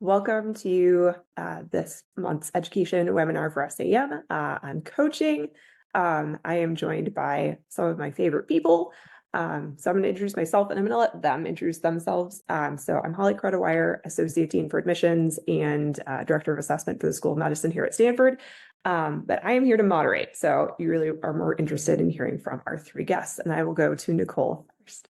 welcome to this month's education webinar for SAM on coaching. I am joined by some of my favorite people. So I'm going to introduce myself and I'm going to let them introduce themselves. So I'm Holly Credewire, Associate Dean for Admissions and Director of Assessment for the School of Medicine here at Stanford. But I am here to moderate. So you really are more interested in hearing from our three guests. And I will go to Nicole first.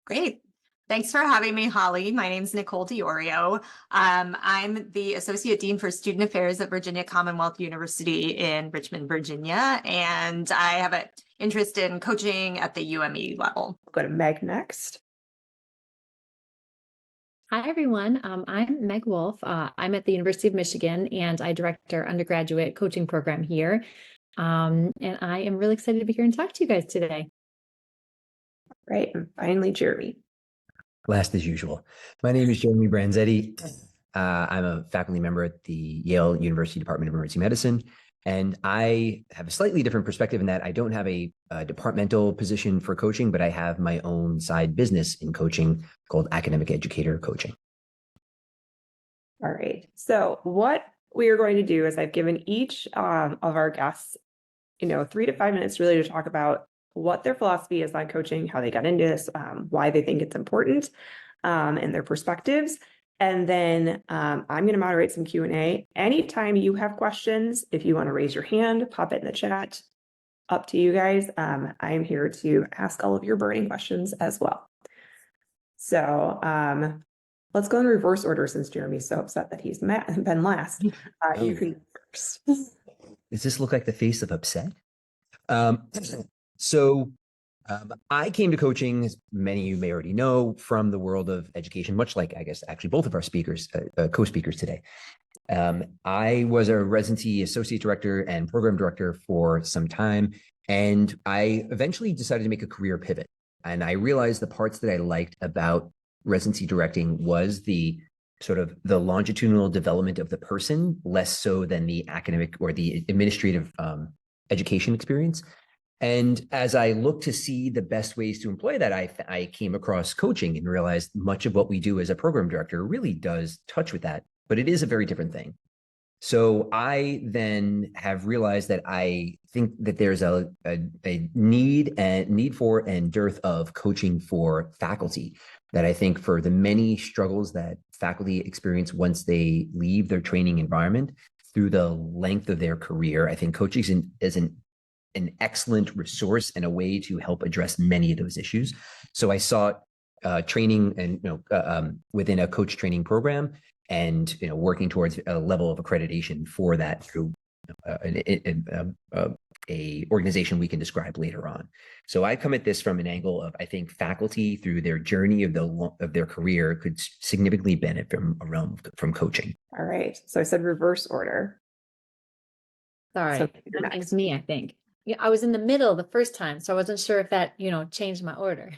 Great. Thanks for having me, Holly. My name is Nicole DiOrio. I'm the Associate Dean for Student Affairs at Virginia Commonwealth University in Richmond, Virginia, and I have an interest in coaching at the UME level. We'll go to Meg next. Hi, everyone. I'm Meg Wolf. I'm at the University of Michigan, and I direct our undergraduate coaching program here. And I am really excited to be here and talk to you guys today. Right. And finally, Jeremy. Last as usual. My name is Jeremy Branzetti. I'm a faculty member at the Yale University Department of Emergency Medicine, and I have a slightly different perspective in that I don't have a departmental position for coaching, but I have my own side business in coaching called Academic Educator Coaching. All right. So what we are going to do is I've given each of our guests, 3 to 5 minutes really to talk about what their philosophy is on coaching, how they got into this, why they think it's important, and their perspectives. And then I'm going to moderate some Q&A. Anytime you have questions, if you want to raise your hand, pop it in the chat. Up to you guys. I'm here to ask all of your burning questions as well. So let's go in reverse order since Jeremy's so upset that he's been last. You can go first. Does this look like the face of upset? So I came to coaching, as many of you may already know, from the world of education, much like, I guess, actually both of our speakers, co-speakers today. I was a residency associate director and program director for some time, and I eventually decided to make a career pivot. And I realized the parts that I liked about residency directing was the sort of the longitudinal development of the person, less so than the academic or the administrative education experience. And as I looked to see the best ways to employ that, I came across coaching and realized much of what we do as a program director really does touch with that, but it is a very different thing. So I then have realized that I think that there's a need for and dearth of coaching for faculty, that I think for the many struggles that faculty experience once they leave their training environment through the length of their career, I think coaching is an excellent resource and a way to help address many of those issues. So I sought training and within a coach training program, and working towards a level of accreditation for that through a organization we can describe later on. So I come at this from an angle of, I think faculty through their journey of their career could significantly benefit from coaching. All right. So I said reverse order. Sorry, So it's me, I think. Yeah, I was in the middle the first time, so I wasn't sure if that, changed my order.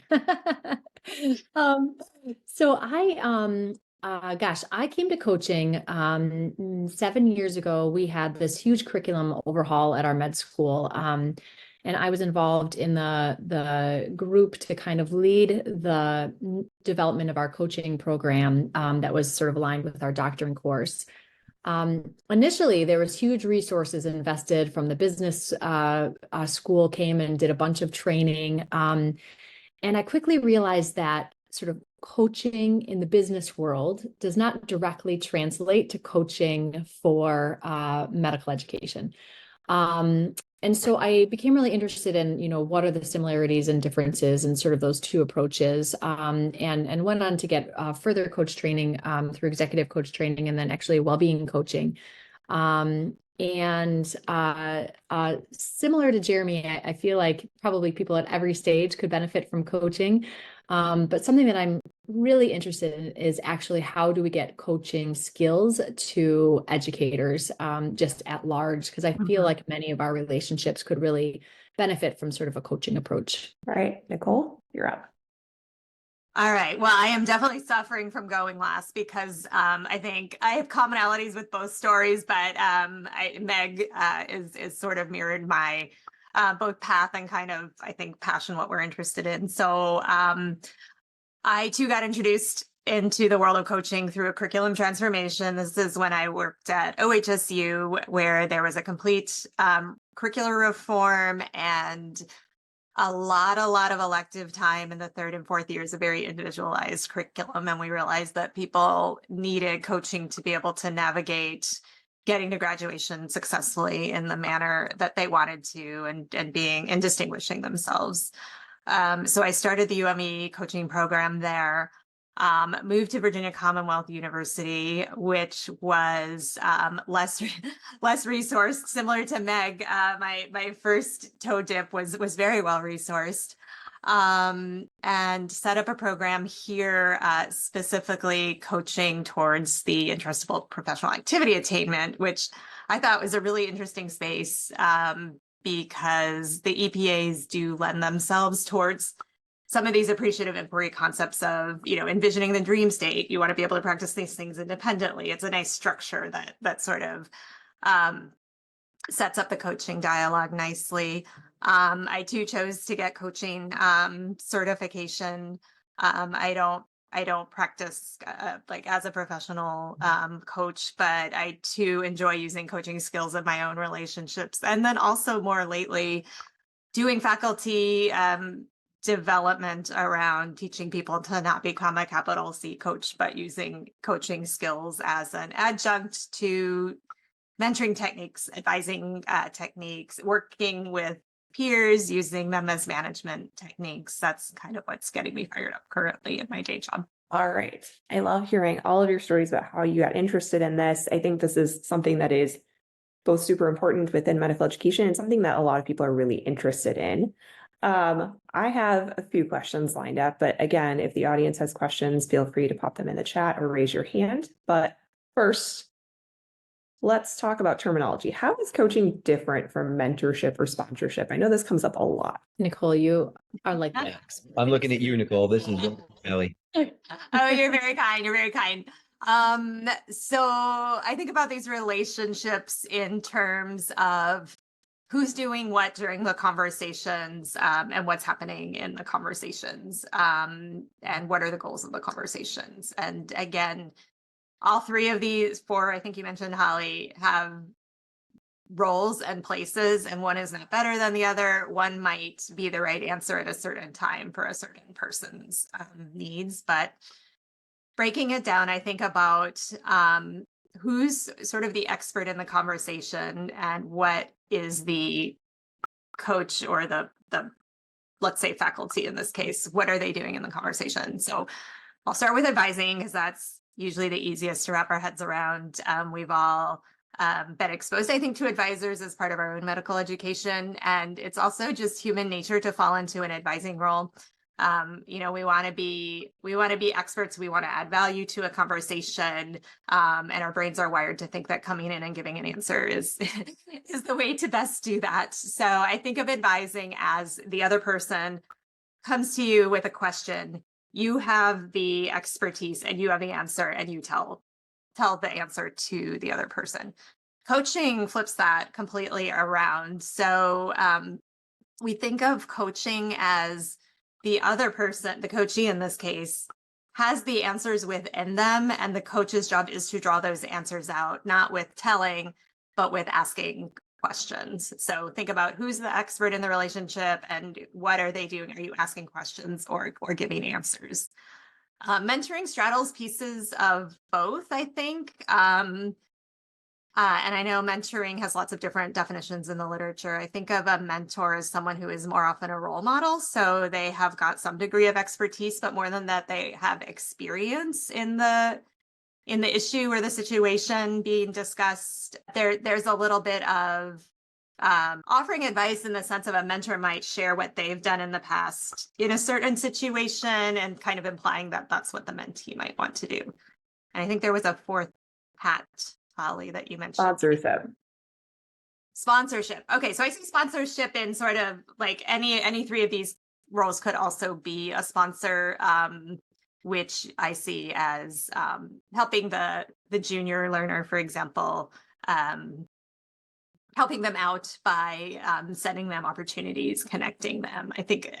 So I came to coaching 7 years ago. We had this huge curriculum overhaul at our med school, and I was involved in the group to kind of lead the development of our coaching program that was sort of aligned with our doctoring course. Initially, there was huge resources invested from the business school, came and did a bunch of training. And I quickly realized that sort of coaching in the business world does not directly translate to coaching for medical education. And so I became really interested in, what are the similarities and differences in sort of those two approaches, and went on to get further coach training through executive coach training and then actually well-being coaching. And similar to Jeremy, I feel like probably people at every stage could benefit from coaching. But something that I'm really interested in is actually how do we get coaching skills to educators just at large, because I feel like many of our relationships could really benefit from sort of a coaching approach. All right, Nicole, you're up. All right. Well, I am definitely suffering from going last because I think I have commonalities with both stories, but Meg is sort of mirrored my both path and kind of, I think, passion, what we're interested in. So I too got introduced into the world of coaching through a curriculum transformation. This is when I worked at OHSU, where there was a complete curricular reform and a lot of elective time in the third and fourth years, a very individualized curriculum. And we realized that people needed coaching to be able to navigate getting to graduation successfully in the manner that they wanted to, and being and distinguishing themselves. So I started the UME coaching program there. Moved to Virginia Commonwealth University, which was less resourced, similar to Meg. My first toe dip was very well resourced, and set up a program here, specifically coaching towards the interestable professional activity attainment, which I thought was a really interesting space, because the EPAs do lend themselves towards some of these appreciative inquiry concepts of, envisioning the dream state. You want to be able to practice these things independently. It's a nice structure that sort of sets up the coaching dialogue nicely. I too chose to get coaching certification. I don't practice like as a professional coach, but I too enjoy using coaching skills in my own relationships. And then also more lately, doing faculty development around teaching people to not become a capital C coach, but using coaching skills as an adjunct to mentoring techniques, advising techniques, working with peers, using them as management techniques. That's kind of what's getting me fired up currently in my day job. All right. I love hearing all of your stories about how you got interested in this. I think this is something that is both super important within medical education and something that a lot of people are really interested in. I have a few questions lined up, but again, if the audience has questions, feel free to pop them in the chat or raise your hand. But first, let's talk about terminology. How is coaching different from mentorship or sponsorship? I know this comes up a lot. Nicole, you are like the expert. I'm looking at you, Nicole. This is Ellie. Oh, you're very kind. You're very kind. So I think about these relationships in terms of who's doing what during the conversations, and what's happening in the conversations, and what are the goals of the conversations. And again, all three of these four, I think you mentioned, Holly, have roles and places, and one is not better than the other. One might be the right answer at a certain time for a certain person's needs, but breaking it down, I think about who's sort of the expert in the conversation and what is the coach or the let's say faculty in this case, what are they doing in the conversation? So I'll start with advising, because that's usually the easiest to wrap our heads around. We've all been exposed, I think, to advisors as part of our own medical education, and it's also just human nature to fall into an advising role. We want to be experts. We want to add value to a conversation, and our brains are wired to think that coming in and giving an answer is the way to best do that. So I think of advising as the other person comes to you with a question. You have the expertise and you have the answer, and you tell the answer to the other person. Coaching flips that completely around. So we think of coaching as the other person, the coachee in this case, has the answers within them, and the coach's job is to draw those answers out, not with telling, but with asking questions. So think about who's the expert in the relationship and what are they doing? Are you asking questions or giving answers? Mentoring straddles pieces of both, I think. And I know mentoring has lots of different definitions in the literature. I think of a mentor as someone who is more often a role model. So they have got some degree of expertise, but more than that, they have experience in the issue or the situation being discussed. There's a little bit of offering advice in the sense of a mentor might share what they've done in the past in a certain situation, and kind of implying that that's what the mentee might want to do. And I think there was a fourth hat, Holly, that you mentioned. Sponsorship. Okay, so I see sponsorship in sort of like any three of these roles could also be a sponsor, which I see as helping the junior learner, for example, helping them out by sending them opportunities, connecting them. I think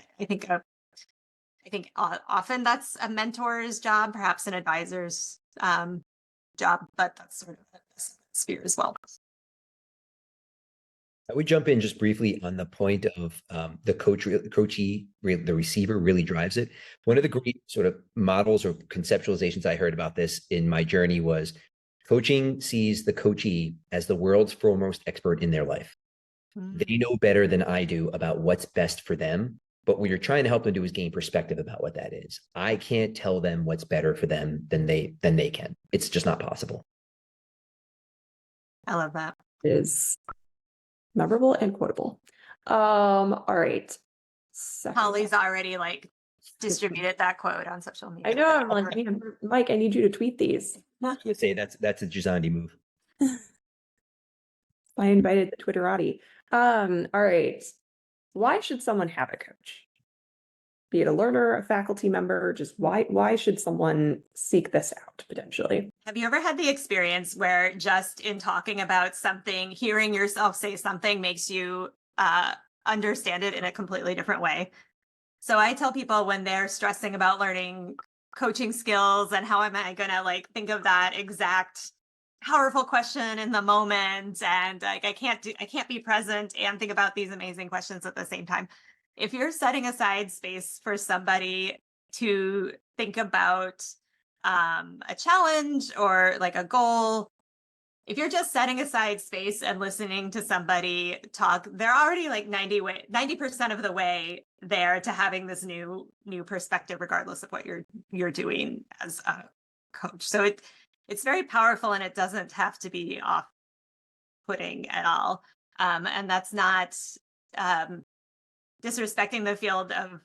I think often that's a mentor's job, perhaps an advisor's job, but that's sort of a sphere as well. I would jump in just briefly on the point of the the receiver really drives it. One of the great sort of models or conceptualizations I heard about this in my journey was coaching sees the coachee as the world's foremost expert in their life. They know better than I do about what's best for them, but what you're trying to help them do is gain perspective about what that is. I can't tell them what's better for them than they can. It's just not possible. I love that. It is memorable and quotable. All right. Holly's already like distributed that quote on social media. I know. I'm like, man, Mike, I need you to tweet these. I would say that's a Gisandi move. I invited the Twitterati. All right. Why should someone have a coach? Be it a learner, a faculty member, just why should someone seek this out potentially? Have you ever had the experience where just in talking about something, hearing yourself say something makes you understand it in a completely different way? So I tell people when they're stressing about learning coaching skills and how am I going to like think of that exact powerful question in the moment, and like I can't be present and think about these amazing questions at the same time. If you're setting aside space for somebody to think about a challenge or like a goal, if you're just setting aside space and listening to somebody talk, they're already like 90% of the way there to having this new perspective, regardless of what you're doing as a coach. So it's very powerful, and it doesn't have to be off-putting at all. And that's not disrespecting the field of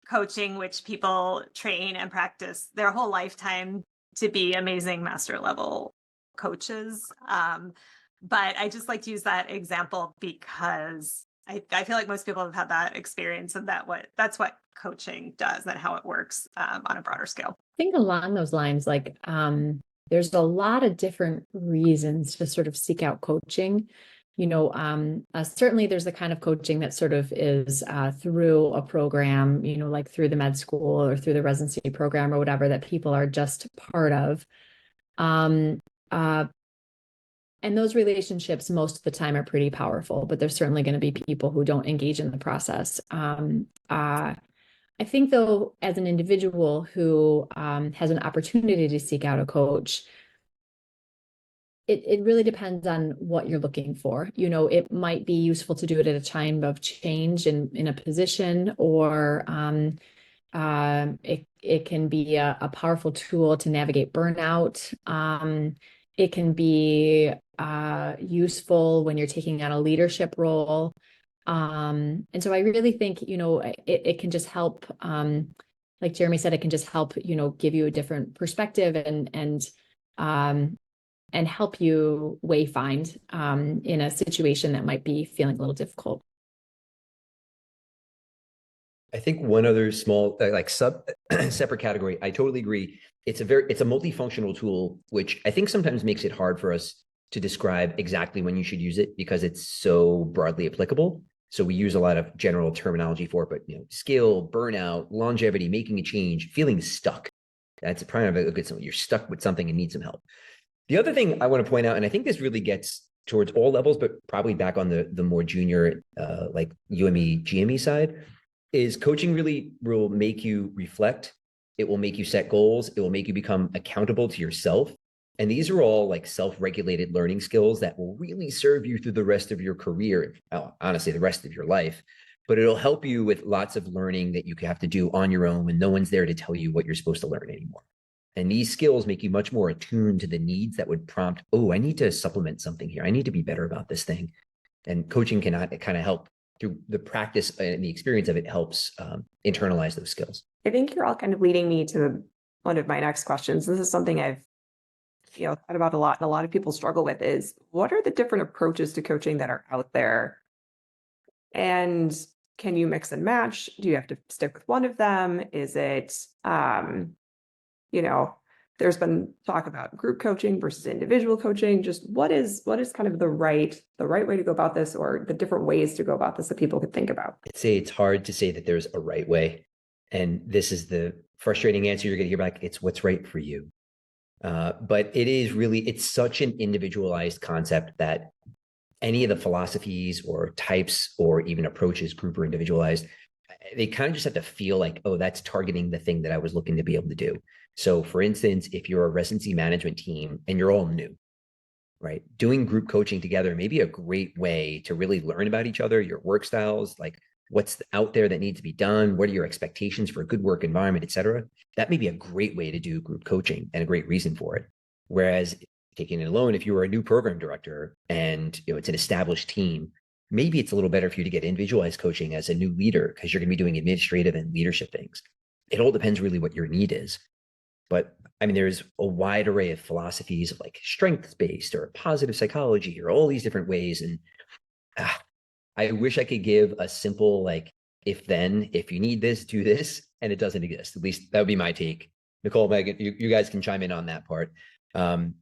coaching, which people train and practice their whole lifetime to be amazing master level coaches. But I just like to use that example because I feel like most people have had that experience, and that's what coaching does and how it works on a broader scale. I think along those lines, like there's a lot of different reasons to sort of seek out coaching. Certainly there's the kind of coaching that sort of is through a program, like through the med school or through the residency program or whatever that people are just part of. And those relationships most of the time are pretty powerful, but there's certainly going to be people who don't engage in the process. I think, though, as an individual who has an opportunity to seek out a coach, it really depends on what you're looking for. It might be useful to do it at a time of change in a position, or it can be a powerful tool to navigate burnout. It can be useful when you're taking on a leadership role. And so I really think, it can just help, like Jeremy said, it can just help, give you a different perspective and help you wayfind in a situation that might be feeling a little difficult. I think one other small, separate category, I totally agree. It's a multifunctional tool, which I think sometimes makes it hard for us to describe exactly when you should use it because it's so broadly applicable. So we use a lot of general terminology for it, but skill, burnout, longevity, making a change, feeling stuck. That's probably a good one. You're stuck with something and need some help. The other thing I want to point out, and I think this really gets towards all levels, but probably back on the more junior, like UME, GME side, is coaching really will make you reflect. It will make you set goals. It will make you become accountable to yourself. And these are all like self-regulated learning skills that will really serve you through the rest of your career, honestly, the rest of your life. But it'll help you with lots of learning that you have to do on your own when no one's there to tell you what you're supposed to learn anymore. And these skills make you much more attuned to the needs that would prompt, I need to supplement something here. I need to be better about this thing. And coaching can kind of help through the practice and the experience of it helps internalize those skills. I think you're all kind of leading me to one of my next questions. This is something I've thought about a lot, and a lot of people struggle with is what are the different approaches to coaching that are out there? And can you mix and match? Do you have to stick with one of them? Is it, there's been talk about group coaching versus individual coaching. Just what is kind of the right way to go about this, or the different ways to go about this that people could think about? I'd say it's hard to say that there's a right way. And this is the frustrating answer you're going to hear back. It's what's right for you. But it's such an individualized concept that any of the philosophies or types or even approaches, group or individualized, they kind of just have to feel like, oh, that's targeting the thing that I was looking to be able to do. So for instance, if you're a residency management team and you're all new, right? Doing group coaching together may be a great way to really learn about each other, your work styles, like what's out there that needs to be done, what are your expectations for a good work environment, et cetera. That may be a great way to do group coaching and a great reason for it. Whereas taking it alone, if you were a new program director and it's an established team, maybe it's a little better for you to get individualized coaching as a new leader because you're going to be doing administrative and leadership things. It all depends really what your need is. But I mean, there's a wide array of philosophies of like strengths-based or positive psychology or all these different ways. And I wish I could give a simple, like, if you need this, do this, and it doesn't exist. At least that would be my take. Nicole, Megan, you guys can chime in on that part. But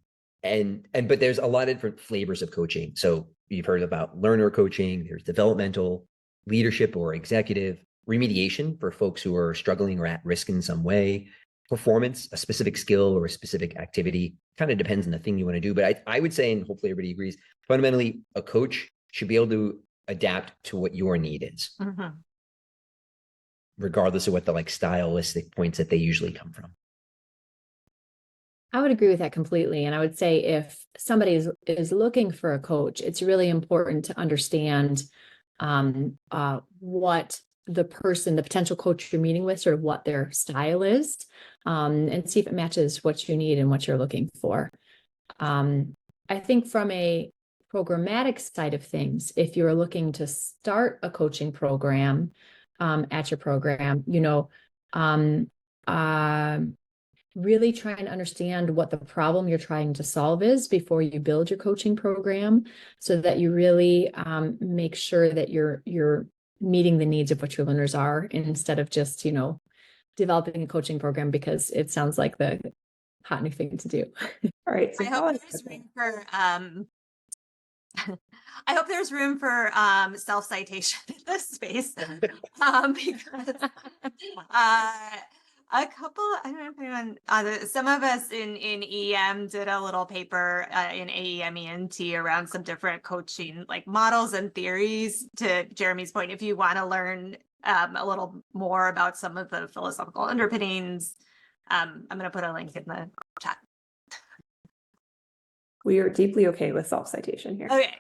there's a lot of different flavors of coaching. So you've heard about learner coaching, there's developmental, leadership or executive, remediation for folks who are struggling or at risk in some way, performance, a specific skill or a specific activity, kind of depends on the thing you want to do. But I would say, and hopefully everybody agrees, fundamentally, a coach should be able to adapt to what your need is, regardless of what the like stylistic points that they usually come from. I would agree with that completely. And I would say if somebody is looking for a coach, it's really important to understand what the potential coach you're meeting with, sort of what their style is, and see if it matches what you need and what you're looking for. I think from a programmatic side of things, if you're looking to start a coaching program at your program, really try and understand what the problem you're trying to solve is before you build your coaching program, so that you really make sure that you're meeting the needs of what your learners are, instead of just developing a coaching program because it sounds like the hot new thing to do. All right. So I hope there's room for I hope there's room for self-citation in this space. Because a couple, I don't know if anyone, some of us in EM did a little paper in AEM ENT around some different coaching like models and theories. To Jeremy's point, if you want to learn a little more about some of the philosophical underpinnings, I'm going to put a link in the chat. We are deeply okay with self-citation here. Okay.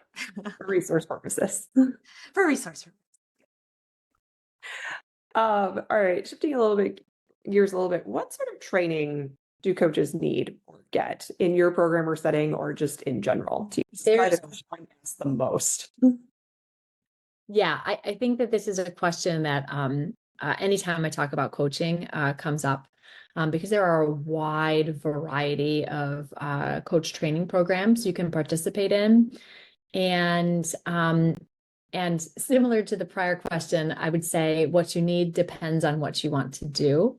For resource purposes. For resource purposes. All right, shifting gears a little bit, what sort of training do coaches need or get in your program or setting, or just in general? To try to the most. Yeah, I think that this is a question that anytime I talk about coaching comes up, because there are a wide variety of coach training programs you can participate in. And similar to the prior question, I would say what you need depends on what you want to do.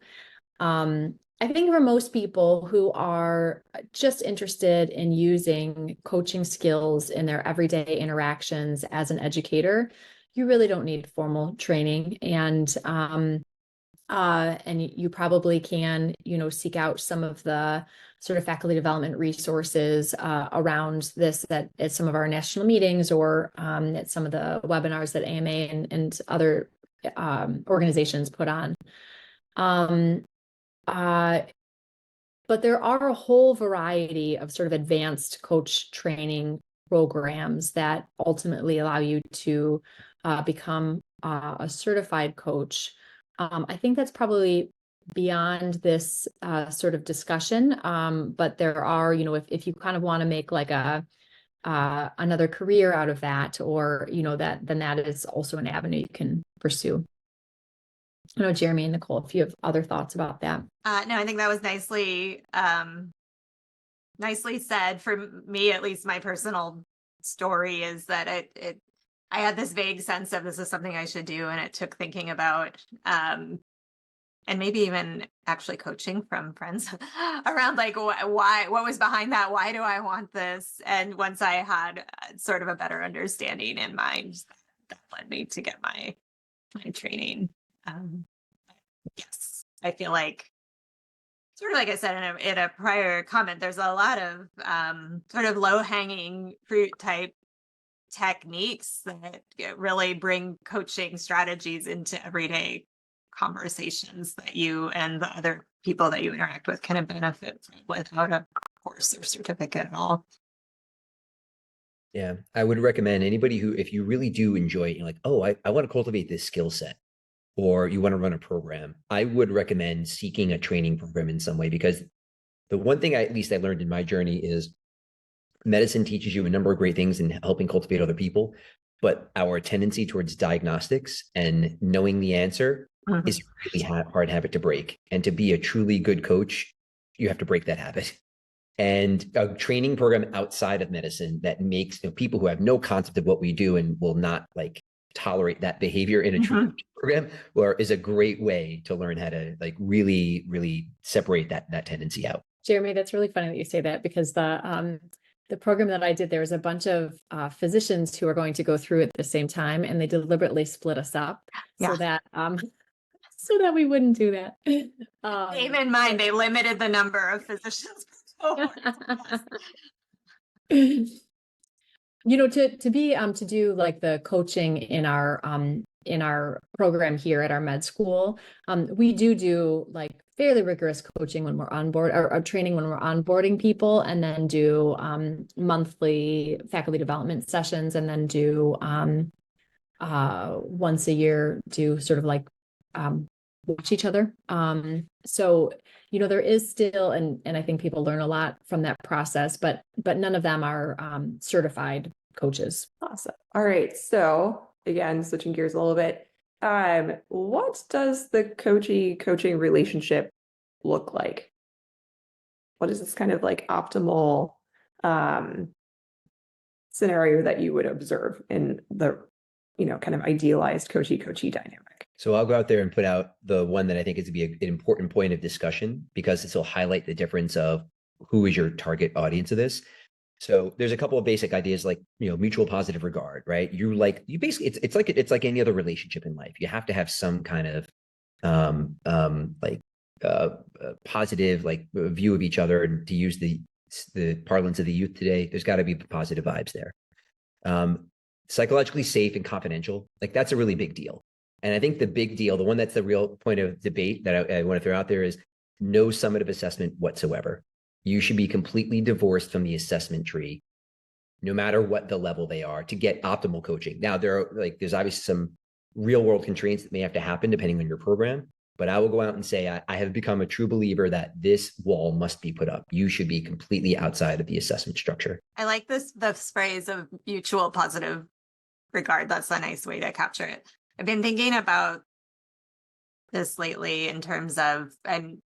I think for most people who are just interested in using coaching skills in their everyday interactions as an educator, you really don't need formal training. And you probably can, seek out some of the sort of faculty development resources around this at some of our national meetings, or at some of the webinars that AMA and other organizations put on. But there are a whole variety of sort of advanced coach training programs that ultimately allow you to become a certified coach. I think that's probably beyond this sort of discussion. But there are, if you kind of want to make like another career out of that, or, then that is also an avenue you can pursue. I know Jeremy and Nicole, if you have other thoughts about that. No, I think that was nicely said. For me, at least, my personal story is that I had this vague sense of this is something I should do, and it took thinking about and maybe even actually coaching from friends around like why, what was behind that, why do I want this? And once I had sort of a better understanding in mind, that led me to get my training. Yes. I feel like, sort of like I said in a prior comment, there's a lot of sort of low hanging fruit type techniques that really bring coaching strategies into everyday conversations that you and the other people that you interact with can benefit from without a course or certificate at all. Yeah, I would recommend anybody who, if you really do enjoy it, you're like, oh, I want to cultivate this skill set, or you want to run a program, I would recommend seeking a training program in some way, because the one thing at least I learned in my journey is medicine teaches you a number of great things in helping cultivate other people, but our tendency towards diagnostics and knowing the answer is a really hard habit to break. And to be a truly good coach, you have to break that habit. And a training program outside of medicine that makes people who have no concept of what we do and will not like tolerate that behavior in a true program, or is a great way to learn how to like really separate that tendency out. Jeremy, that's really funny that you say that, because the program that I did, there was a bunch of physicians who are going to go through at the same time, and they deliberately split us up so that so that we wouldn't do that. Same in mind, they limited the number of physicians. You know, to do like the coaching in our program here at our med school, we do like fairly rigorous coaching when we're on board, or training when we're onboarding people, and then do monthly faculty development sessions, and then do once a year do sort of like watch each other. So, you know, there is still, and I think people learn a lot from that process, but none of them are certified coaches. Awesome. All right. So again, switching gears a little bit. What does the coachee-coaching relationship look like? What is this kind of like optimal scenario that you would observe in the, kind of idealized coachee-coachee dynamic? So I'll go out there and put out the one that I think is to be an important point of discussion, because this will highlight the difference of who is your target audience of this. So there's a couple of basic ideas, like, mutual positive regard, right? You basically, it's like any other relationship in life. You have to have some kind of positive view of each other, and to use the parlance of the youth today, there's got to be positive vibes there. Psychologically safe and confidential, like that's a really big deal. And I think the big deal, the one that's the real point of debate that I want to throw out there, is no summative assessment whatsoever. You should be completely divorced from the assessment tree, no matter what the level they are, to get optimal coaching. Now, there's obviously some real world constraints that may have to happen depending on your program, but I will go out and say, I have become a true believer that this wall must be put up. You should be completely outside of the assessment structure. I like the phrase of mutual positive regard. That's a nice way to capture it. I've been thinking about this lately in terms of, I'm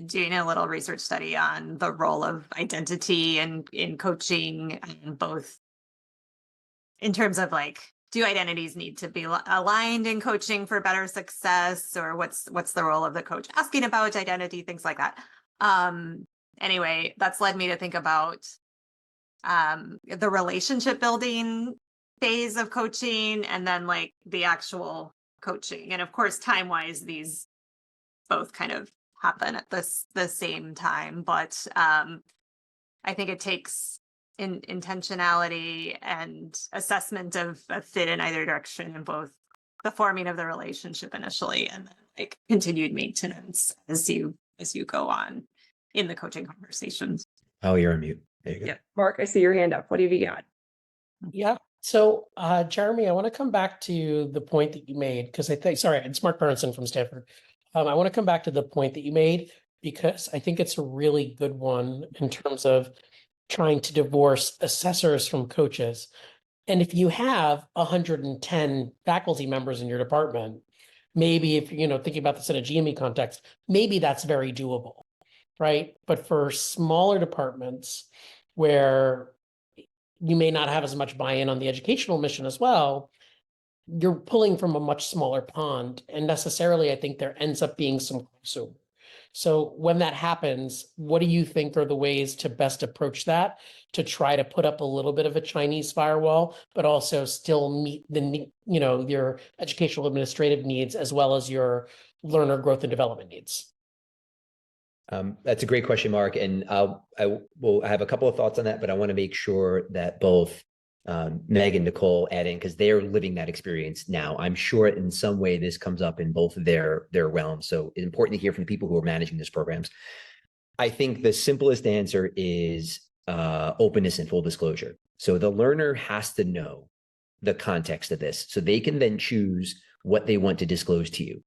doing a little research study on the role of identity and in coaching, both in terms of like, do identities need to be aligned in coaching for better success, or what's the role of the coach asking about identity, things like that. Anyway, that's led me to think about the relationship building phase of coaching, and then like the actual coaching. And of course, time-wise, these both kind of happen at the same time. But I think it takes intentionality and assessment of a fit in either direction, in both the forming of the relationship initially, and then like continued maintenance as you go on in the coaching conversations. Oh, you're on mute. There you go. Yeah. Mark, I see your hand up. What have you got? Yeah. So, Jeremy, I want to come back to the point that you made, because it's Mark Burnson from Stanford. I want to come back to the point that you made, because I think it's a really good one in terms of trying to divorce assessors from coaches. And if you have 110 faculty members in your department, maybe if, thinking about this in a GME context, maybe that's very doable, right? But for smaller departments where you may not have as much buy-in on the educational mission as well, you're pulling from a much smaller pond, and necessarily I think there ends up being some crossover. So when that happens, what do you think are the ways to best approach that, to try to put up a little bit of a Chinese firewall, but also still meet the, your educational administrative needs as well as your learner growth and development needs? That's a great question, Mark. And I will have a couple of thoughts on that, but I want to make sure that both Meg and Nicole add in, because they're living that experience now. I'm sure in some way this comes up in both of their realms. So it's important to hear from the people who are managing these programs. I think the simplest answer is openness and full disclosure. So the learner has to know the context of this, so they can then choose what they want to disclose to you.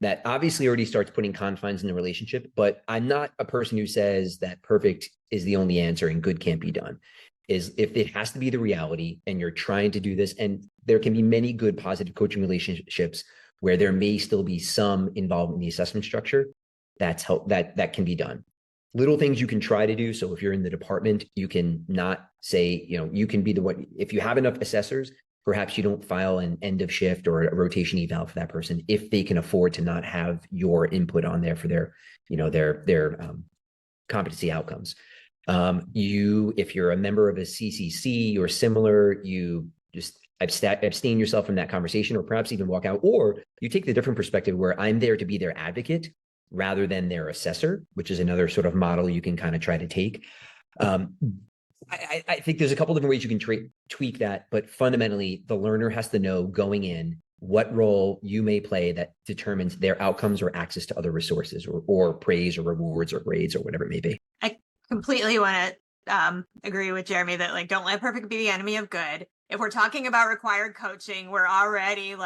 That obviously already starts putting confines in the relationship, but I'm not a person who says that perfect is the only answer and good can't be done. Is if it has to be the reality and you're trying to do this, and there can be many good positive coaching relationships where there may still be some involvement in the assessment structure, that can be done. Little things you can try to do. So if you're in the department, you can not say, you can be the one, if you have enough assessors, perhaps you don't file an end of shift or a rotation eval for that person if they can afford to not have your input on there for their competency outcomes. If you're a member of a CCC or similar, you just abstain yourself from that conversation, or perhaps even walk out, or you take the different perspective where I'm there to be their advocate rather than their assessor, which is another sort of model you can kind of try to take. I think there's a couple different ways you can tweak that, but fundamentally, the learner has to know going in what role you may play that determines their outcomes or access to other resources or praise or rewards or grades or whatever it may be. I completely want to agree with Jeremy that don't let perfect be the enemy of good. If we're talking about required coaching, we're already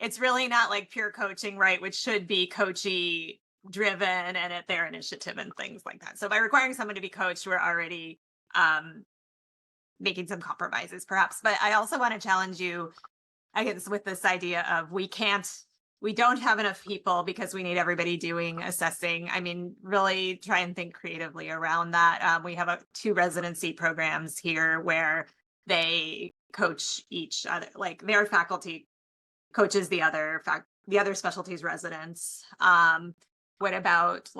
it's really not pure coaching, right? Which should be coachee driven and at their initiative and things like that. So by requiring someone to be coached, we're already making some compromises perhaps. But I also want to challenge you, I guess, with this idea of we don't have enough people because we need everybody doing assessing. I mean, really try and think creatively around that. We have 2 residency programs here where they coach each other, their faculty coaches the other specialties residents. What about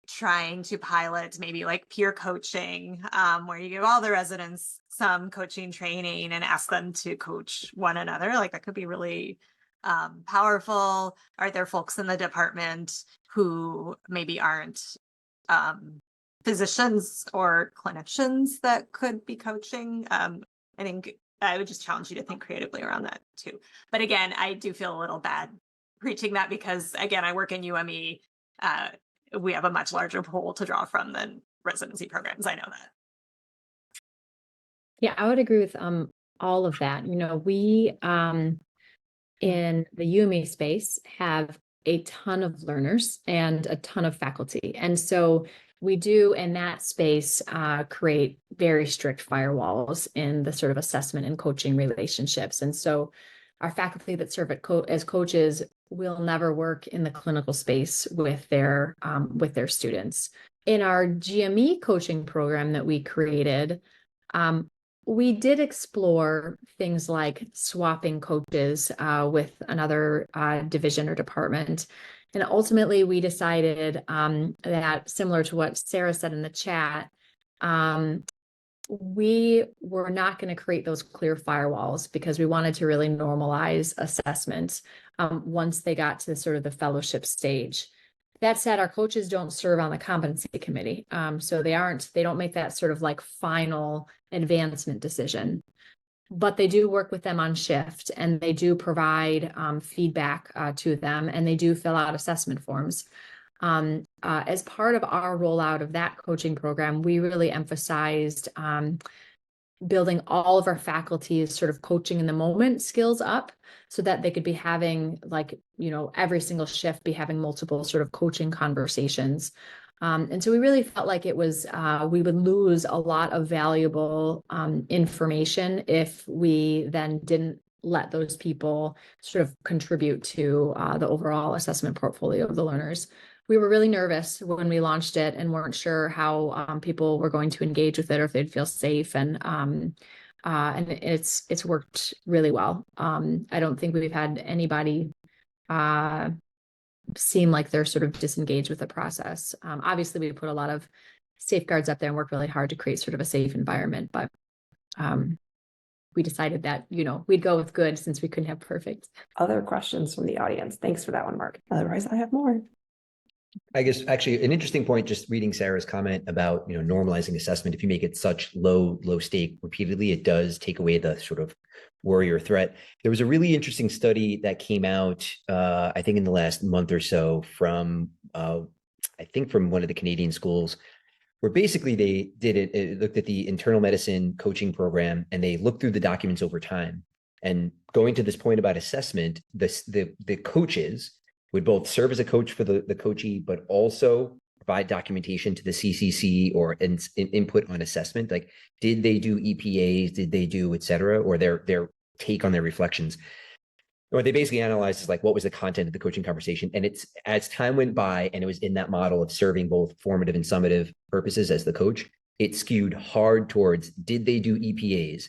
trying to pilot maybe peer coaching, where you give all the residents some coaching training and ask them to coach one another? That could be really powerful. Are there folks in the department who maybe aren't physicians or clinicians that could be coaching? I think I would just challenge you to think creatively around that too. But again, I do feel a little bad preaching that because, again, I work in UME. We have a much larger pool to draw from than residency programs. I know that. Yeah, I would agree with all of that. We in the UME space have a ton of learners and a ton of faculty. And so we do in that space create very strict firewalls in the sort of assessment and coaching relationships. And so our faculty that serve as coaches will never work in the clinical space with their students. In our GME coaching program that we created, we did explore things like swapping coaches with another division or department. And ultimately, we decided that, similar to what Sarah said in the chat, we were not going to create those clear firewalls because we wanted to really normalize assessment once they got to sort of the fellowship stage. That said, our coaches don't serve on the competency committee. So they don't make that sort of final advancement decision, but they do work with them on shift, and they do provide feedback to them, and they do fill out assessment forms. As part of our rollout of that coaching program, we really emphasized building all of our faculty's sort of coaching in the moment skills up so that they could be having every single shift be having multiple sort of coaching conversations. And so we really felt like it was, we would lose a lot of valuable information if we then didn't let those people sort of contribute to the overall assessment portfolio of the learners. We were really nervous when we launched it and weren't sure how people were going to engage with it or if they'd feel safe. And it's worked really well. I don't think we've had anybody seem like they're sort of disengaged with the process. Obviously, we put a lot of safeguards up there and worked really hard to create sort of a safe environment. But we decided that, we'd go with good since we couldn't have perfect. Other questions from the audience? Thanks for that one, Mark. Otherwise, I have more. I guess actually an interesting point, just reading Sarah's comment about, normalizing assessment. If you make it such low stake repeatedly, it does take away the sort of worry or threat. There was a really interesting study that came out, I think in the last month or so from, I think from one of the Canadian schools, where basically they it looked at the internal medicine coaching program and they looked through the documents over time. And going to this point about assessment, the coaches would both serve as a coach for the coachee, but also provide documentation to the CCC or input on assessment. Like, did they do EPAs? Did they do et cetera? Or their take on their reflections. What they basically analyzed is like, what was the content of the coaching conversation? And it's, as time went by and it was in that model of serving both formative and summative purposes as the coach, it skewed hard towards, did they do EPAs?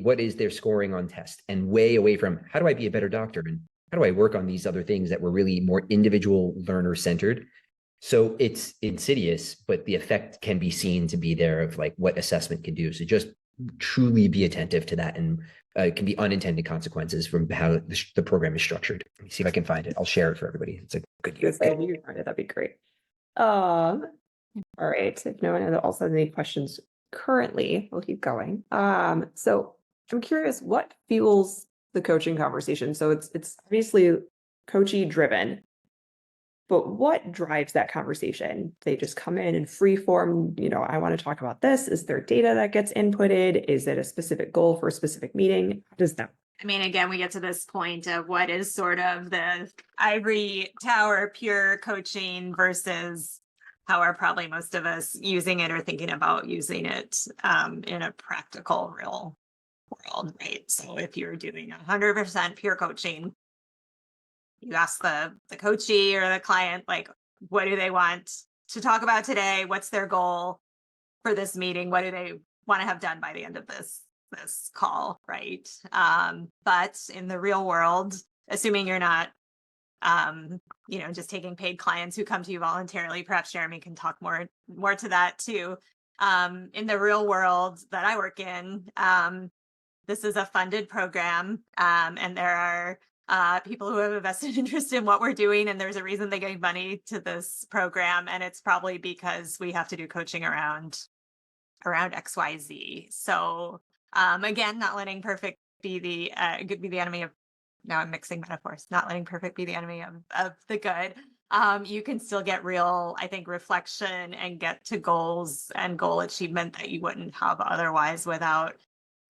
What is their scoring on test? And way away from, how do I be a better doctor? And how do I work on these other things that were really more individual learner centered? So it's insidious, but the effect can be seen to be there of like what assessment can do. So just truly be attentive to that, and it can be unintended consequences from how the program is structured. Let me see if I can find it. I'll share it for everybody. It's a good use. If you can find it, that'd be great. All right. If no one also has any questions currently, we'll keep going. So I'm curious, what fuels the coaching conversation? So it's obviously coachee driven, but what drives that conversation? They just come in and free form, I want to talk about this. Is there data that gets inputted? Is it a specific goal for a specific meeting? How does that? I mean, again, we get to this point of what is sort of the ivory tower pure coaching versus how are probably most of us using it or thinking about using it in a practical real world, right? So if you're doing 100% pure coaching, you ask the coachee or the client, like, what do they want to talk about today? What's their goal for this meeting? What do they want to have done by the end of this call, right? But in the real world, assuming you're not, just taking paid clients who come to you voluntarily, perhaps Jeremy can talk more to that too. In the real world that I work in, this is a funded program, and there are people who have a vested interest in what we're doing, and there's a reason they gave money to this program, and it's probably because we have to do coaching around XYZ. So again, not letting perfect be the enemy of. Now I'm mixing metaphors. Not letting perfect be the enemy of the good. You can still get real, I think, reflection and get to goals and goal achievement that you wouldn't have otherwise without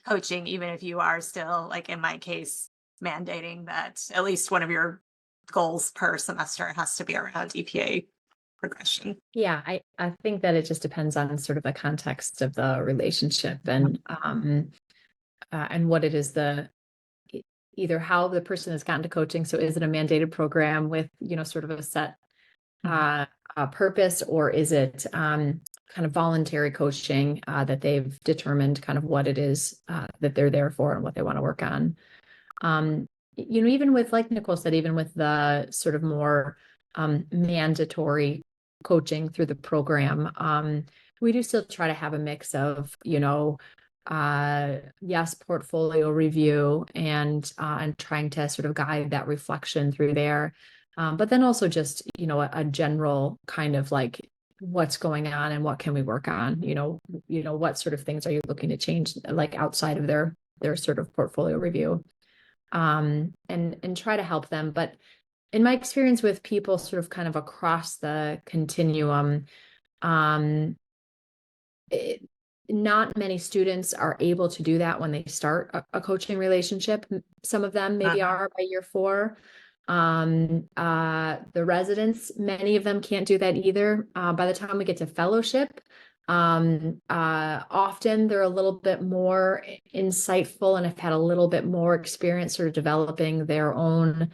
coaching, even if you are still, like in my case, mandating that at least one of your goals per semester has to be around EPA progression. Yeah, I think that it just depends on sort of the context of the relationship and what it is, either how the person has gotten to coaching. So is it a mandated program with, sort of a set purpose, or is it kind of voluntary coaching that they've determined kind of what it is that they're there for and what they want to work on. Even with, like Nicole said, even with the sort of more mandatory coaching through the program, we do still try to have a mix of, yes, portfolio review and trying to sort of guide that reflection through there. But then also just, a general kind of like what's going on and what can we work on, what sort of things are you looking to change, like outside of their sort of portfolio review, and try to help them. But in my experience with people sort of kind of across the continuum, not many students are able to do that when they start a coaching relationship. Some of them maybe are by year 4. The residents, many of them can't do that either. By the time we get to fellowship, often they're a little bit more insightful and have had a little bit more experience sort of developing their own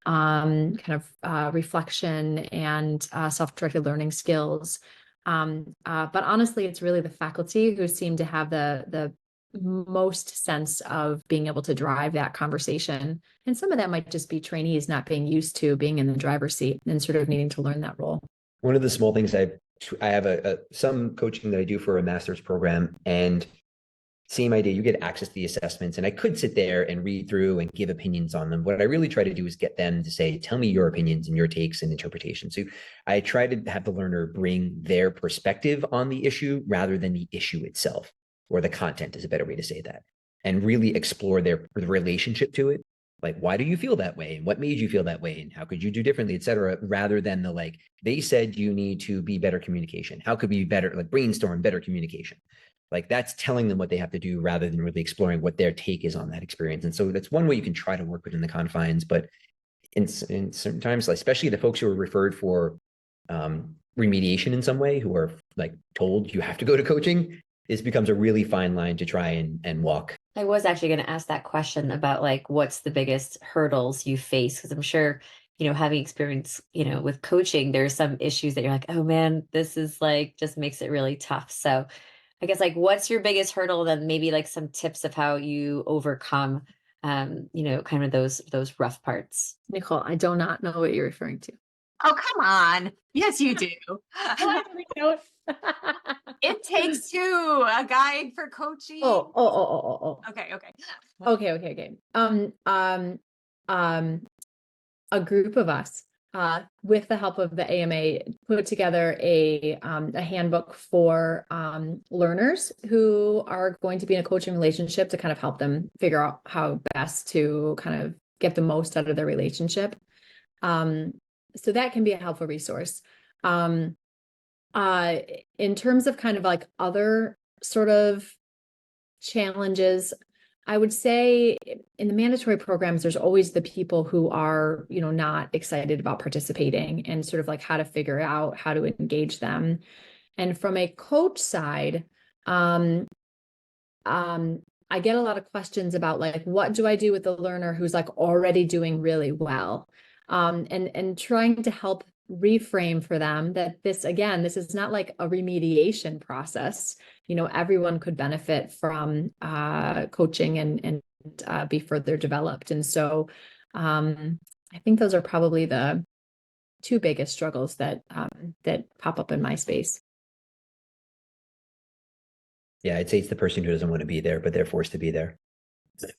kind of reflection and self-directed learning skills. But honestly, it's really the faculty who seem to have the most sense of being able to drive that conversation. And some of that might just be trainees not being used to being in the driver's seat and sort of needing to learn that role. One of the small things I have some coaching that I do for a master's program, and same idea. You get access to the assessments, and I could sit there and read through and give opinions on them. What I really try to do is get them to say, tell me your opinions and your takes and interpretations. So I try to have the learner bring their perspective on the issue rather than the issue itself, or the content is a better way to say that, and really explore their relationship to it. Like, why do you feel that way? And what made you feel that way? And how could you do differently, et cetera, rather than the, like, they said you need to be better communication. How could we be better, like brainstorm better communication? Like, that's telling them what they have to do rather than really exploring what their take is on that experience. And so that's one way you can try to work within the confines. But in sometimes, especially the folks who are referred for remediation in some way, who are like told you have to go to coaching, this becomes a really fine line to try and walk. I was actually going to ask that question about like, what's the biggest hurdles you face? Because I'm sure, having experience, with coaching, there's some issues that you're like, oh man, this is like, just makes it really tough. So I guess like, what's your biggest hurdle? Then maybe like some tips of how you overcome, kind of those rough parts. Nicole, I do not know what you're referring to. Oh, come on. Yes, you do. It takes two, a guide for coaching. Oh. Okay. Okay. A group of us, with the help of the AMA, put together a handbook for learners who are going to be in a coaching relationship to kind of help them figure out how best to kind of get the most out of their relationship. So that can be a helpful resource. In terms of kind of like other sort of challenges, I would say in the mandatory programs, there's always the people who are, not excited about participating, and sort of like how to figure out how to engage them. And from a coach side, I get a lot of questions about like, what do I do with the learner who's like already doing really well? And trying to help reframe for them that this is not like a remediation process. Everyone could benefit from coaching and be further developed. And so I think those are probably the two biggest struggles that pop up in my space. Yeah, I'd say it's the person who doesn't want to be there, but they're forced to be there.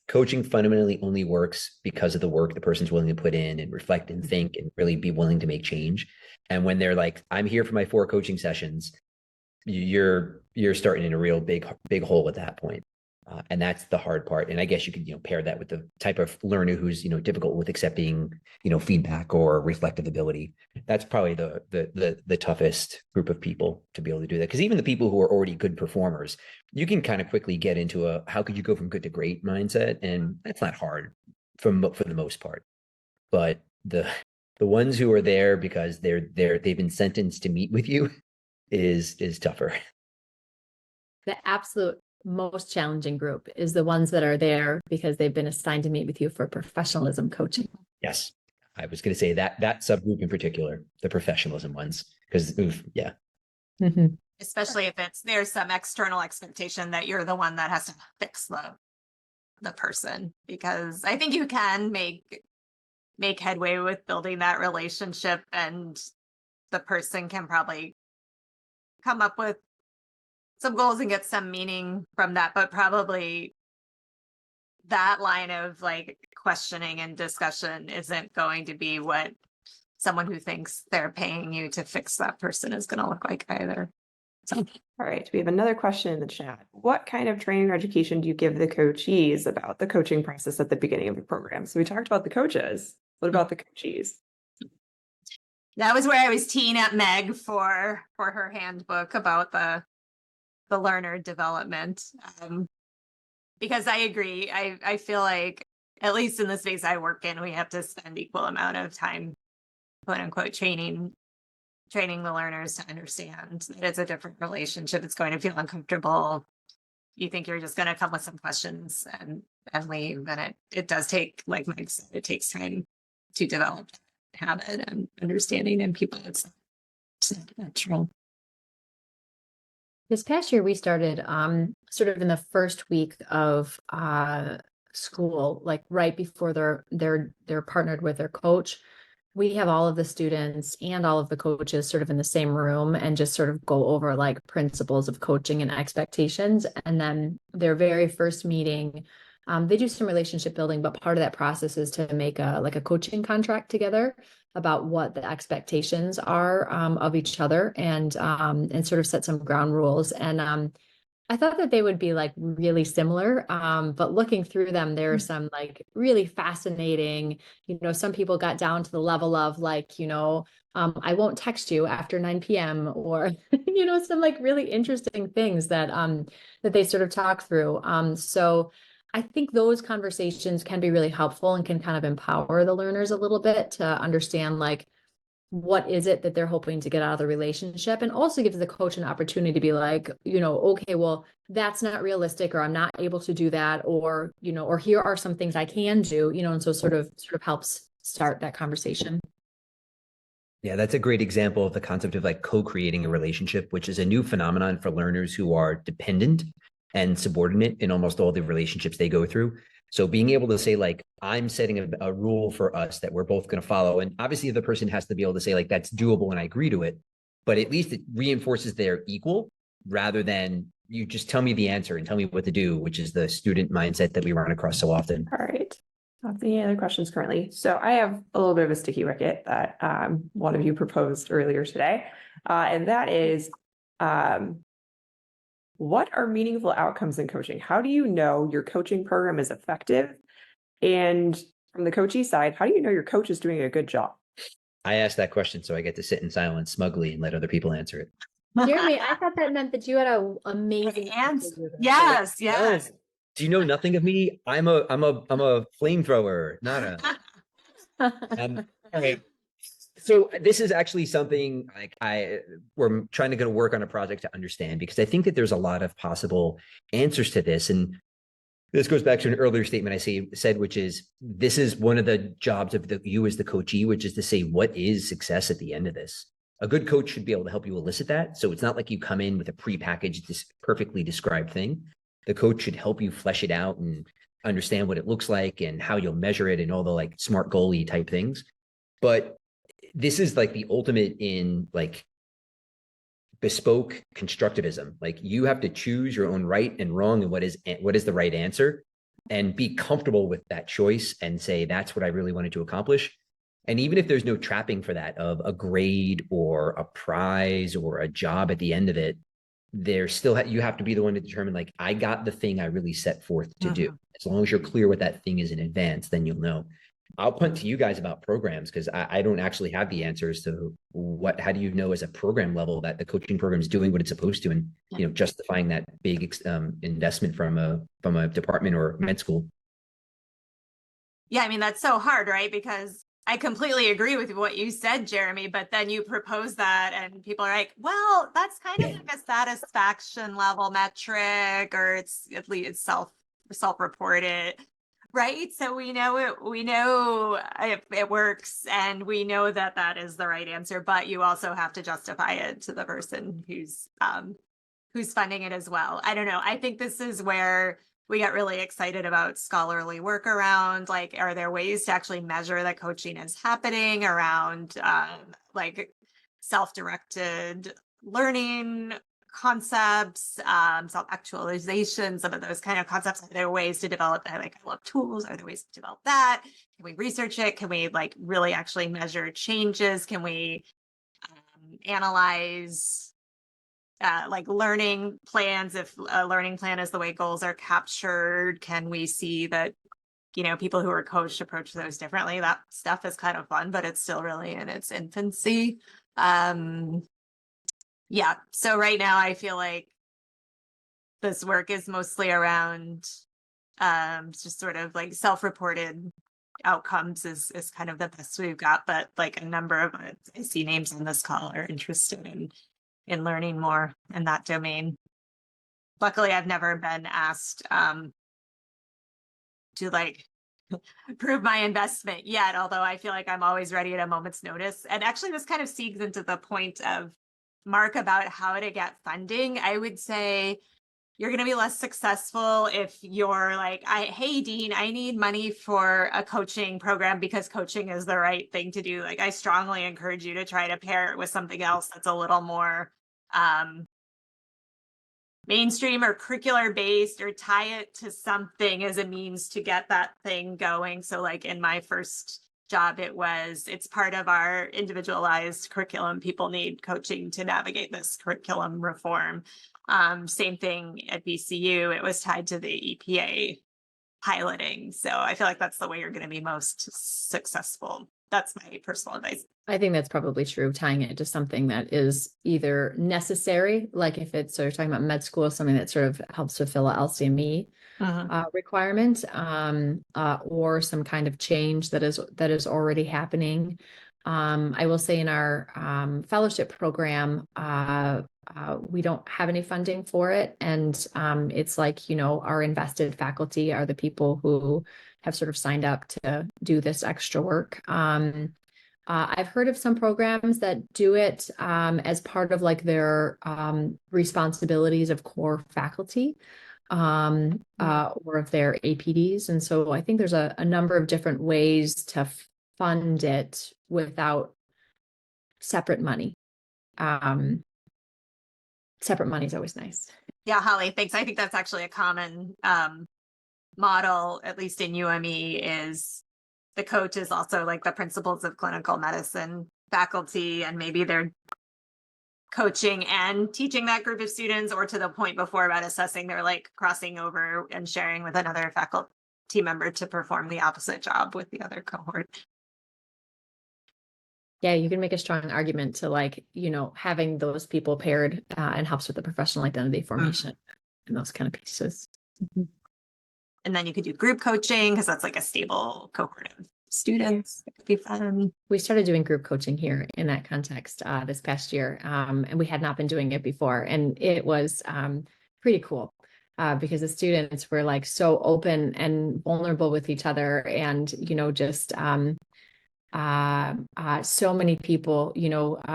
Coaching fundamentally only works because of the work the person's willing to put in and reflect and think and really be willing to make change. And when they're like, I'm here for my 4 coaching sessions, you're starting in a real big hole at that point. And that's the hard part. And I guess you could, pair that with the type of learner who's, difficult with accepting, feedback or reflective ability. That's probably the toughest group of people to be able to do that. Because even the people who are already good performers, you can kind of quickly get into a, how could you go from good to great mindset? And that's not hard for the most part. But the ones who are there because they've been sentenced to meet with you is tougher. The absolute most challenging group is the ones that are there because they've been assigned to meet with you for professionalism coaching. Yes. I was going to say that subgroup in particular, the professionalism ones, because yeah. Mm-hmm. Especially if there's some external expectation that you're the one that has to fix the person, because I think you can make headway with building that relationship, and the person can probably come up with some goals and get some meaning from that, but probably that line of like questioning and discussion isn't going to be what someone who thinks they're paying you to fix that person is going to look like either. So, all right, we have another question in the chat. What kind of training or education do you give the coachees about the coaching process at the beginning of the program? So we talked about the coaches. What about the coachees? That was where I was teeing up Meg for her handbook about the learner development. Because I agree. I feel like, at least in the space I work in, we have to spend equal amount of time, quote unquote, training the learners to understand that it's a different relationship. It's going to feel uncomfortable. You think you're just going to come with some questions and leave. And it does take, like Mike said, it takes time to develop habit and understanding in people. It's not natural. This past year, we started sort of in the first week of school, like right before they're partnered with their coach. we have all of the students and all of the coaches sort of in the same room and just sort of go over like principles of coaching and expectations. And then their very first meeting, they do some relationship building, but part of that process is to make a coaching contract together about what the expectations are of each other, and sort of set some ground rules. And I thought that they would be like really similar, but looking through them, there are some like really fascinating, some people got down to the level of like, I won't text you after 9 p.m. or, some like really interesting things that they sort of talk through. So I think those conversations can be really helpful and can kind of empower the learners a little bit to understand like, what is it that they're hoping to get out of the relationship, and also gives the coach an opportunity to be like, okay, well, that's not realistic, or I'm not able to do that, or, or here are some things I can do, and so sort of helps start that conversation. Yeah, that's a great example of the concept of like co-creating a relationship, which is a new phenomenon for learners who are dependent and subordinate in almost all the relationships they go through. So being able to say like, I'm setting a rule for us that we're both going to follow. And obviously the person has to be able to say like, that's doable and I agree to it. But at least it reinforces they're equal rather than you just tell me the answer and tell me what to do, which is the student mindset that we run across so often. All right. Any other questions currently? So I have a little bit of a sticky wicket that one of you proposed earlier today. And that is, what are meaningful outcomes in coaching? How do you know your coaching program is effective? And from the coachee side, how do you know your coach is doing a good job? I asked that question, so I get to sit in silence smugly and let other people answer it. Jeremy, I thought that meant that you had an amazing answer. Yes. Do you know nothing of me? I'm a flamethrower, not a. Okay. So this is actually something like we're trying to go to work on a project to understand, because I think that there's a lot of possible answers to this. And this goes back to an earlier statement I said, which is this is one of the jobs of you as the coachee, which is to say, what is success at the end of this? A good coach should be able to help you elicit that. So it's not like you come in with a prepackaged, perfectly described thing. The coach should help you flesh it out and understand what it looks like and how you'll measure it and all the like smart goalie type things. But this is like the ultimate in like bespoke constructivism. Like you have to choose your own right and wrong and what is the right answer, and be comfortable with that choice and say, that's what I really wanted to accomplish. And even if there's no trapping for that of a grade or a prize or a job at the end of it, there's still, you have to be the one to determine like, I got the thing I really set forth to do. As long as you're clear what that thing is in advance, then you'll know. I'll punt to you guys about programs, because I don't actually have the answers to how do you know as a program level that the coaching program is doing what it's supposed to, and justifying that big investment from a department or med school. Yeah, I mean, that's so hard, right? Because I completely agree with what you said, Jeremy, but then you propose that and people are like, well, that's kind of like a satisfaction level metric, or it's at least it's self-reported. Right. So we know it works, and we know that that is the right answer, but you also have to justify it to the person who's funding it as well. I don't know. I think this is where we get really excited about scholarly work around, like, are there ways to actually measure that coaching is happening around like self-directed learning concepts, self-actualization, some of those kind of concepts. Are there ways to develop that? Like, I love tools. Are there ways to develop that? Can we research it? Can we like really actually measure changes? Can we analyze like learning plans? If a learning plan is the way goals are captured, can we see that, people who are coached approach those differently? That stuff is kind of fun, but it's still really in its infancy. Yeah. So right now I feel like this work is mostly around just sort of like self-reported outcomes is kind of the best we've got, but like a number of I see names on this call are interested in learning more in that domain. Luckily, I've never been asked to like prove my investment yet, although I feel like I'm always ready at a moment's notice. And actually this kind of segues into the point of Mark about how to get funding. I would say you're going to be less successful if you're like, hey, Dean, I need money for a coaching program because coaching is the right thing to do. Like, I strongly encourage you to try to pair it with something else that's a little more mainstream or curricular based, or tie it to something as a means to get that thing going. So like in my first job, it's part of our individualized curriculum. People need coaching to navigate this curriculum reform. Same thing at VCU, it was tied to the EPA piloting. So I feel like that's the way you're going to be most successful. That's my personal advice. I think that's probably true, tying it to something that is either necessary, like if it's, so you're talking about med school, something that sort of helps fulfill a LCME requirement, or some kind of change that is already happening. I will say in our fellowship program, we don't have any funding for it. And it's like, our invested faculty are the people who have sort of signed up to do this extra work. I've heard of some programs that do it as part of like their responsibilities of core faculty or of their APDs. And so I think there's a number of different ways to fund it without separate money. Separate money is always nice. Yeah, Holly, thanks. I think that's actually a common model, at least in UME, is the coach is also like the principles of clinical medicine faculty, and maybe they're coaching and teaching that group of students, or to the point before about assessing, they're like crossing over and sharing with another faculty member to perform the opposite job with the other cohort. Yeah, you can make a strong argument to like, having those people paired and helps with the professional identity formation and those kind of pieces. And then you could do group coaching because that's like a stable cohort of students. It could be fun. We started doing group coaching here in that context this past year, and we had not been doing it before. And it was pretty cool because the students were like so open and vulnerable with each other, and just so many people,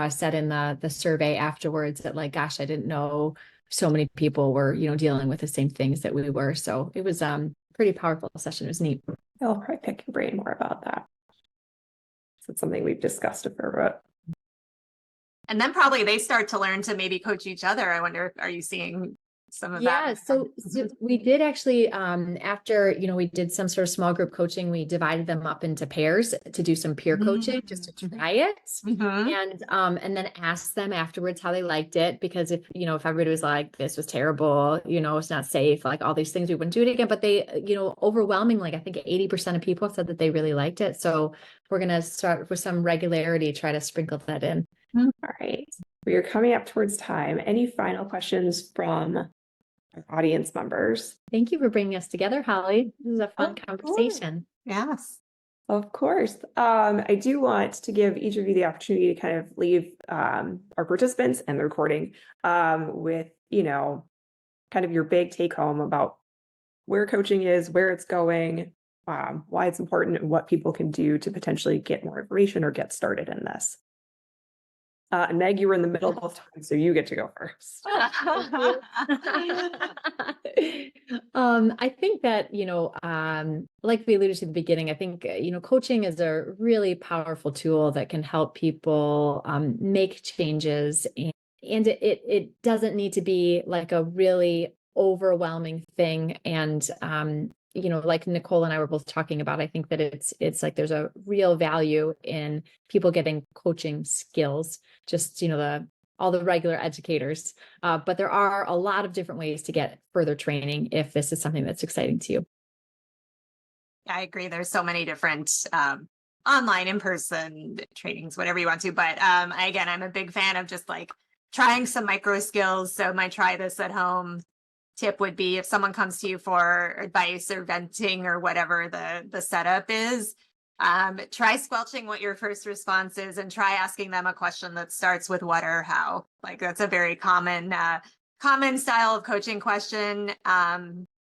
said in the survey afterwards that like, gosh, I didn't know so many people were, dealing with the same things that we were. So it was pretty powerful session. It was neat. I'll probably pick your brain more about that. So it's something we've discussed a fair bit. And then probably they start to learn to maybe coach each other. I wonder, are you seeing some of that? Yeah, so we did actually, after, we did some sort of small group coaching, we divided them up into pairs to do some peer coaching, just to try it. And then asked them afterwards how they liked it, because if everybody was like, this was terrible, it's not safe, like all these things, we wouldn't do it again. But they, overwhelmingly, I think 80% of people said that they really liked it. So we're going to start with some regularity, try to sprinkle that in. All right. We are coming up towards time. Any final questions from our audience members? Thank you for bringing us together, Holly. This is a fun conversation. Yes. Of course. I do want to give each of you the opportunity to kind of leave our participants and the recording with, kind of your big take home about where coaching is, where it's going, why it's important, and what people can do to potentially get more information or get started in this. And Meg, you were in the middle both times, so you get to go first. I think that, like we alluded to at the beginning, I think, coaching is a really powerful tool that can help people make changes. And it doesn't need to be like a really overwhelming thing. And, like Nicole and I were both talking about, I think that it's like there's a real value in people getting coaching skills, just, all the regular educators. But there are a lot of different ways to get further training if this is something that's exciting to you. I agree. There's so many different online, in-person trainings, whatever you want to. But again, I'm a big fan of just like trying some micro skills. So my try this at home tip would be, if someone comes to you for advice or venting or whatever the setup is, try squelching what your first response is and try asking them a question that starts with what or how. Like that's a very common style of coaching question.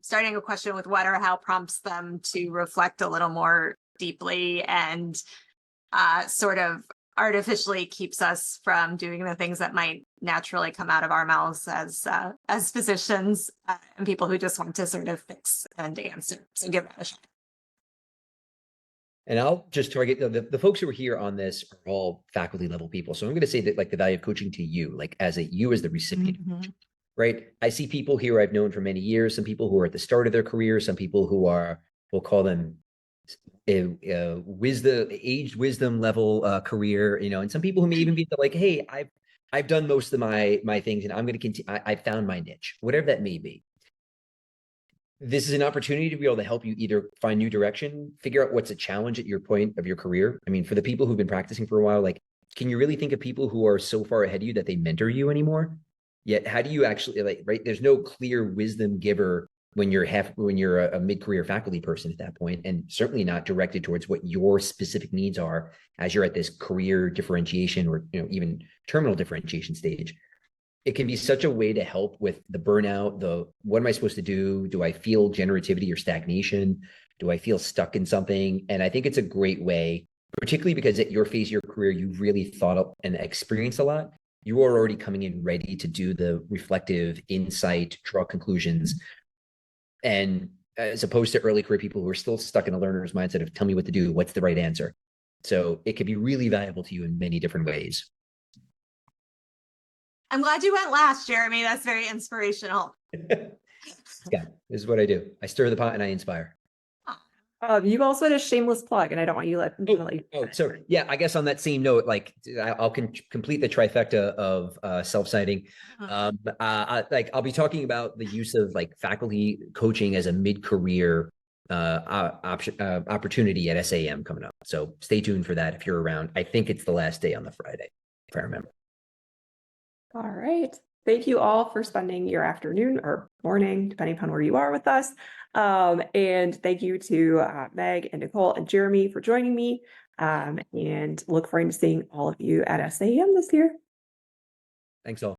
Starting a question with what or how prompts them to reflect a little more deeply and sort of artificially keeps us from doing the things that might naturally come out of our mouths as physicians and people who just want to sort of fix and answer. So give that a shot. And I'll just target the folks who are here on this are all faculty level people. So I'm going to say that like the value of coaching to you, like as the recipient, right? I see people here I've known for many years, some people who are at the start of their career, some people who are, we'll call them aged wisdom level career, and some people who may even be like, hey, I've done most of my things and I'm going to continue. I found my niche, whatever that may be. This is an opportunity to be able to help you either find new direction, figure out what's a challenge at your point of your career. I mean, for the people who've been practicing for a while, like, can you really think of people who are so far ahead of you that they mentor you anymore? Yet, how do you actually right? There's no clear wisdom giver when you're a mid-career faculty person at that point, and certainly not directed towards what your specific needs are as you're at this career differentiation or even terminal differentiation stage. It can be such a way to help with the burnout, what am I supposed to do? Do I feel generativity or stagnation? Do I feel stuck in something? And I think it's a great way, particularly because at your phase of your career, you've really thought up and experienced a lot. You are already coming in ready to do the reflective insight, draw conclusions. And as opposed to early career people who are still stuck in a learner's mindset of tell me what to do, what's the right answer? So it could be really valuable to you in many different ways. I'm glad you went last, Jeremy. That's very inspirational. Yeah, this is what I do. I stir the pot and I inspire. You also had a shameless plug, and I don't want you So yeah, I guess on that same note, like I'll complete the trifecta of self-citing. I'll be talking about the use of like faculty coaching as a mid-career opportunity at SAM coming up. So stay tuned for that if you're around. I think it's the last day on the Friday, if I remember. All right. Thank you all for spending your afternoon or morning, depending upon where you are with us. And thank you to Meg and Nicole and Jeremy for joining me. And look forward to seeing all of you at SAM this year. Thanks all.